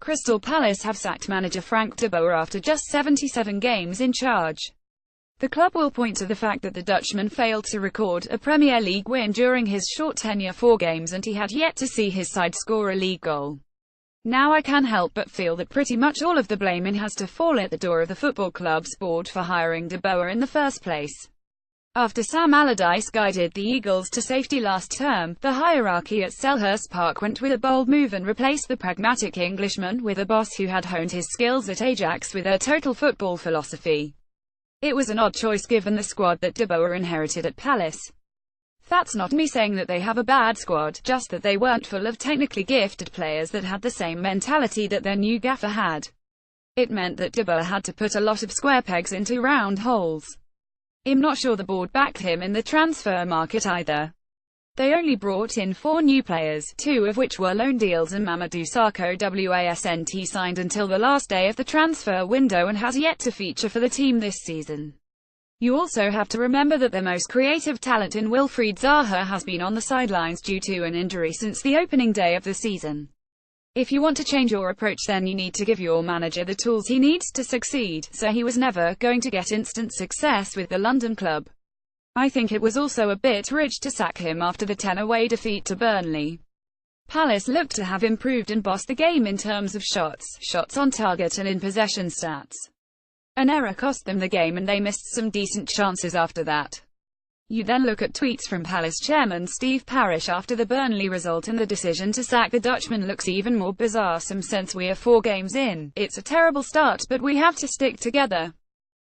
Crystal Palace have sacked manager Frank de Boer after just 77 games in charge. The club will point to the fact that the Dutchman failed to record a Premier League win during his short tenure, 4 games, and he had yet to see his side score a league goal. Now I can't help but feel that pretty much all of the blaming has to fall at the door of the football club's board for hiring de Boer in the first place. After Sam Allardyce guided the Eagles to safety last term, the hierarchy at Selhurst Park went with a bold move and replaced the pragmatic Englishman with a boss who had honed his skills at Ajax with a total football philosophy. It was an odd choice given the squad that de Boer inherited at Palace. That's not me saying that they have a bad squad, just that they weren't full of technically gifted players that had the same mentality that their new gaffer had. It meant that de Boer had to put a lot of square pegs into round holes. I'm not sure the board backed him in the transfer market either. They only brought in 4 new players, 2 of which were loan deals, and Mamadou Sakho wasn't signed until the last day of the transfer window and has yet to feature for the team this season. You also have to remember that their most creative talent in Wilfried Zaha has been on the sidelines due to an injury since the opening day of the season. If you want to change your approach, then you need to give your manager the tools he needs to succeed, so he was never going to get instant success with the London club. I think it was also a bit rich to sack him after the 10-away defeat to Burnley. Palace looked to have improved and bossed the game in terms of shots on target and in possession stats. An error cost them the game and they missed some decent chances after that. You then look at tweets from Palace chairman Steve Parish after the Burnley result, and the decision to sack the Dutchman looks even more bizarre since we are 4 games in. It's a terrible start, but we have to stick together.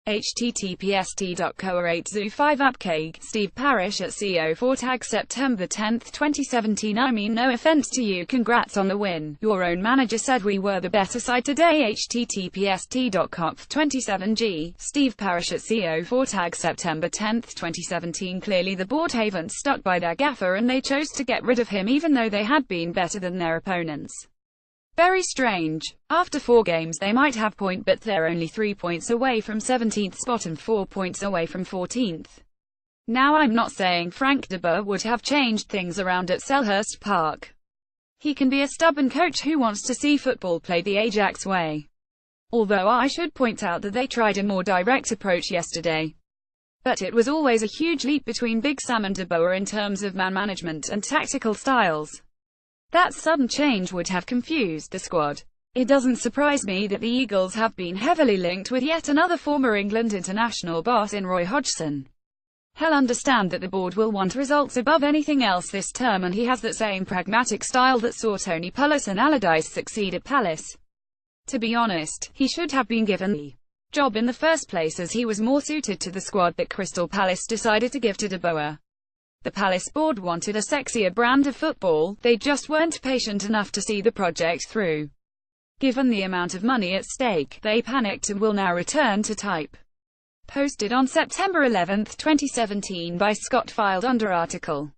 https://co/8zoo5appcag, Steve Parish at CO4tag September 10, 2017. I mean, no offense to you, congrats on the win. Your own manager said we were the better side today. https://t.conf27g, Steve Parish at CO4tag September 10, 2017. Clearly the board haven't stuck by their gaffer and they chose to get rid of him even though they had been better than their opponents. Very strange. After 4 games they might have point, but they're only 3 points away from 17th spot and 4 points away from 14th. Now I'm not saying Frank de Boer would have changed things around at Selhurst Park. He can be a stubborn coach who wants to see football played the Ajax way. Although I should point out that they tried a more direct approach yesterday. But it was always a huge leap between Big Sam and de Boer in terms of man management and tactical styles. That sudden change would have confused the squad. It doesn't surprise me that the Eagles have been heavily linked with yet another former England international boss in Roy Hodgson. He'll understand that the board will want results above anything else this term, and he has that same pragmatic style that saw Tony Pulis and Allardyce succeed at Palace. To be honest, he should have been given the job in the first place, as he was more suited to the squad that Crystal Palace decided to give to de Boer. The Palace board wanted a sexier brand of football, they just weren't patient enough to see the project through. Given the amount of money at stake, they panicked and will now return to type. Posted on September 11, 2017 by Scott, filed under article.